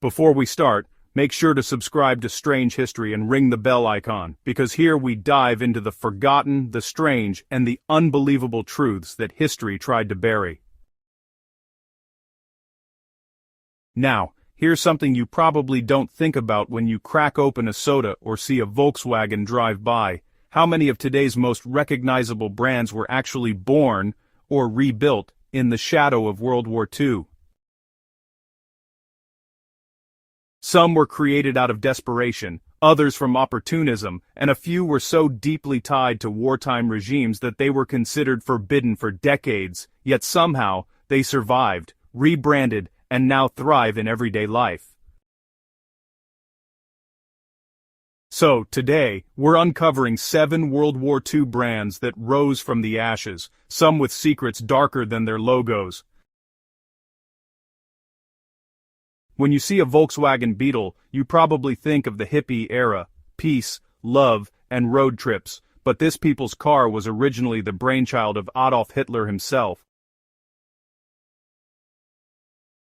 Before we start, make sure to subscribe to Strange History and ring the bell icon, because here we dive into the forgotten, the strange, and the unbelievable truths that history tried to bury. Now, here's something you probably don't think about when you crack open a soda or see a Volkswagen drive by. How many of today's most recognizable brands were actually born or rebuilt in the shadow of World War II? Some were created out of desperation, others from opportunism, and a few were so deeply tied to wartime regimes that they were considered forbidden for decades, yet somehow, they survived, rebranded, and now thrive in everyday life. So, today, we're uncovering 7 World War II brands that rose from the ashes, some with secrets darker than their logos. When you see a Volkswagen Beetle, you probably think of the hippie era, peace, love, and road trips, but this people's car was originally the brainchild of Adolf Hitler himself.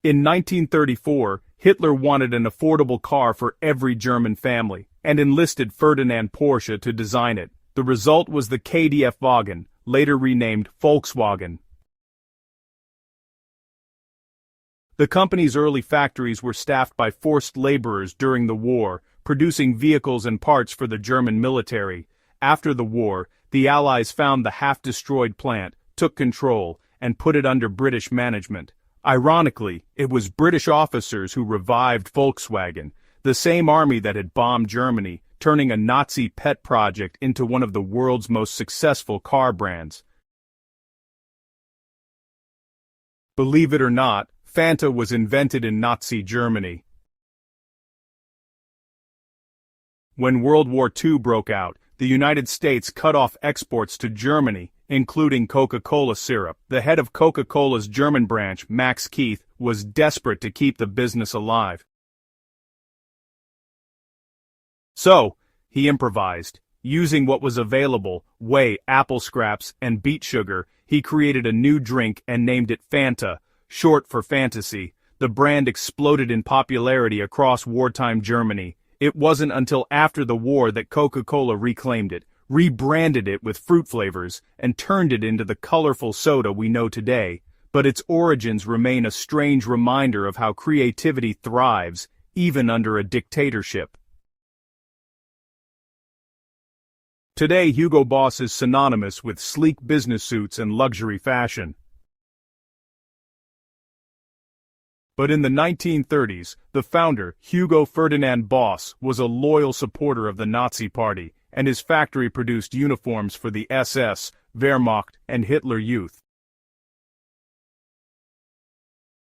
In 1934, Hitler wanted an affordable car for every German family, and enlisted Ferdinand Porsche to design it. The result was the KDF Wagen, later renamed Volkswagen. The company's early factories were staffed by forced laborers during the war, producing vehicles and parts for the German military. After the war, the Allies found the half-destroyed plant, took control, and put it under British management. Ironically, it was British officers who revived Volkswagen, the same army that had bombed Germany, turning a Nazi pet project into one of the world's most successful car brands. Believe it or not, Fanta was invented in Nazi Germany. When World War II broke out, the United States cut off exports to Germany, including Coca-Cola syrup. The head of Coca-Cola's German branch, Max Keith, was desperate to keep the business alive. So, he improvised. Using what was available, whey, apple scraps, and beet sugar, he created a new drink and named it Fanta, short for fantasy. The brand exploded in popularity across wartime Germany. It wasn't until after the war that Coca-Cola reclaimed it, rebranded it with fruit flavors, and turned it into the colorful soda we know today. But its origins remain a strange reminder of how creativity thrives, even under a dictatorship. Today, Hugo Boss is synonymous with sleek business suits and luxury fashion. But in the 1930s, the founder, Hugo Ferdinand Boss, was a loyal supporter of the Nazi Party, and his factory produced uniforms for the SS, Wehrmacht, and Hitler Youth.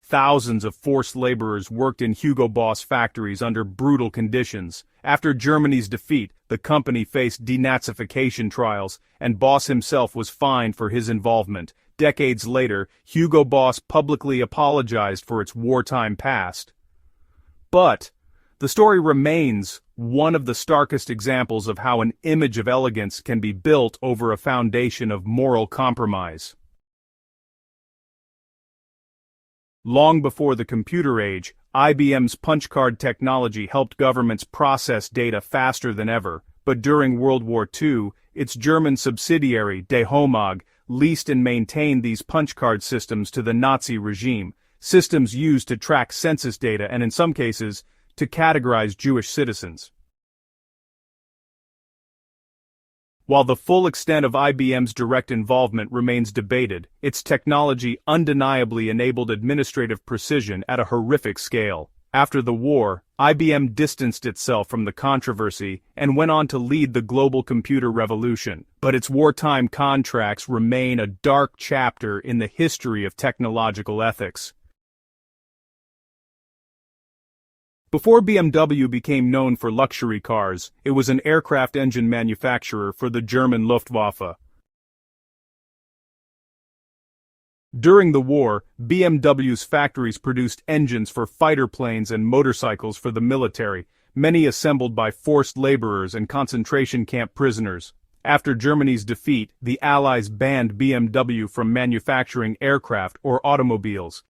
Thousands of forced laborers worked in Hugo Boss factories under brutal conditions. After Germany's defeat, the company faced denazification trials, and Boss himself was fined for his involvement. Decades later, Hugo Boss publicly apologized for its wartime past. But the story remains one of the starkest examples of how an image of elegance can be built over a foundation of moral compromise. Long before the computer age, IBM's punch card technology helped governments process data faster than ever, but during World War II, its German subsidiary, De Homag, leased and maintained these punch card systems to the Nazi regime, systems used to track census data and in some cases, to categorize Jewish citizens. While the full extent of IBM's direct involvement remains debated, its technology undeniably enabled administrative precision at a horrific scale. After the war, IBM distanced itself from the controversy and went on to lead the global computer revolution, but its wartime contracts remain a dark chapter in the history of technological ethics. Before BMW became known for luxury cars, it was an aircraft engine manufacturer for the German Luftwaffe. During the war, BMW's factories produced engines for fighter planes and motorcycles for the military, many assembled by forced laborers and concentration camp prisoners. After Germany's defeat, the Allies banned BMW from manufacturing aircraft or automobiles.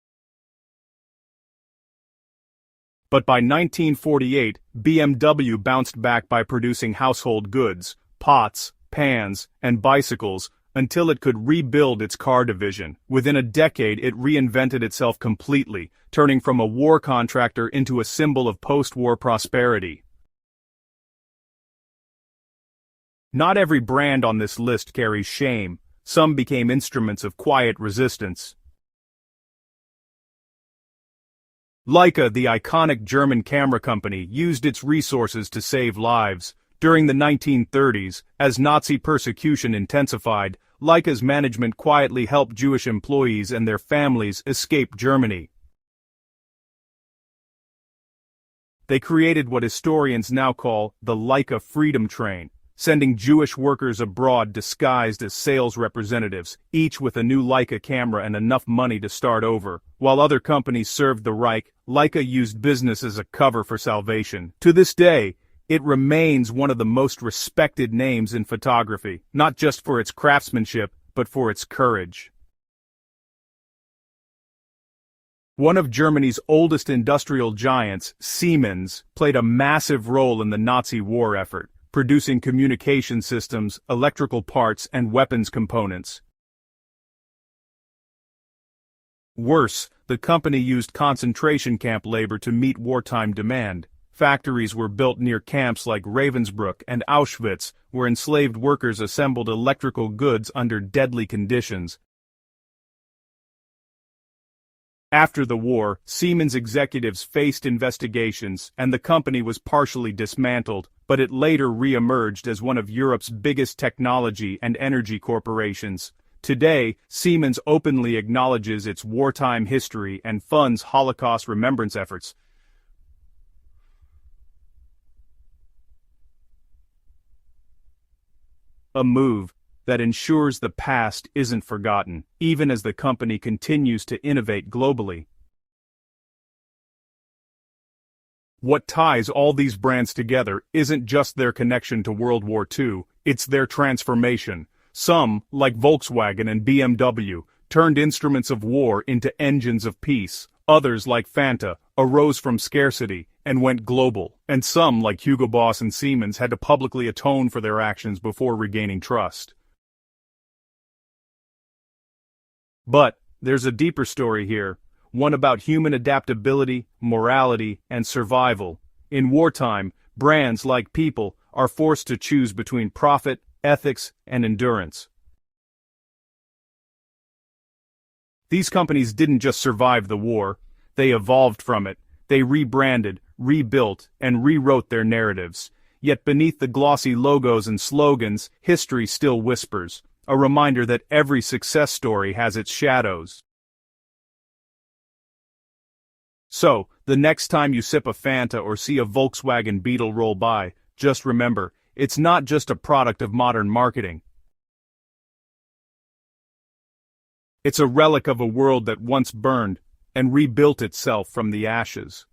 But by 1948, BMW bounced back by producing household goods, pots, pans, and bicycles, until it could rebuild its car division. Within a decade, it reinvented itself completely, turning from a war contractor into a symbol of post-war prosperity. Not every brand on this list carries shame. Some became instruments of quiet resistance. Leica, the iconic German camera company, used its resources to save lives. During the 1930s, as Nazi persecution intensified, Leica's management quietly helped Jewish employees and their families escape Germany. They created what historians now call the Leica Freedom Train, sending Jewish workers abroad disguised as sales representatives, each with a new Leica camera and enough money to start over. While other companies served the Reich, Leica used business as a cover for salvation. To this day, it remains one of the most respected names in photography, not just for its craftsmanship, but for its courage. One of Germany's oldest industrial giants, Siemens, played a massive role in the Nazi war effort, producing communication systems, electrical parts, and weapons components. Worse, the company used concentration camp labor to meet wartime demand. Factories were built near camps like Ravensbrück and Auschwitz, where enslaved workers assembled electrical goods under deadly conditions. After the war, Siemens executives faced investigations, and the company was partially dismantled, but it later re-emerged as one of Europe's biggest technology and energy corporations. Today, Siemens openly acknowledges its wartime history and funds Holocaust remembrance efforts. A move that ensures the past isn't forgotten, even as the company continues to innovate globally. What ties all these brands together isn't just their connection to World War II, it's their transformation. Some, like Volkswagen and BMW, turned instruments of war into engines of peace. Others, like Fanta, arose from scarcity and went global. And some, like Hugo Boss and Siemens, had to publicly atone for their actions before regaining trust. But there's a deeper story here, one about human adaptability, morality, and survival. In wartime, brands, like people, are forced to choose between profit, ethics, and endurance. These companies didn't just survive the war, they evolved from it. They rebranded, rebuilt, and rewrote their narratives. Yet beneath the glossy logos and slogans, history still whispers, a reminder that every success story has its shadows. So, the next time you sip a Fanta or see a Volkswagen Beetle roll by, just remember, it's not just a product of modern marketing. It's a relic of a world that once burned and rebuilt itself from the ashes.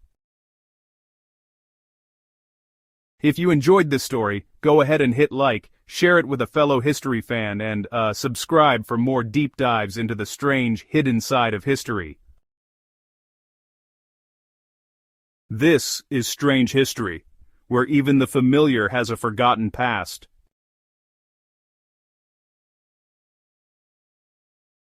If you enjoyed this story, go ahead and hit like, share it with a fellow history fan, and subscribe for more deep dives into the strange, hidden side of history. This is Strange History, where even the familiar has a forgotten past.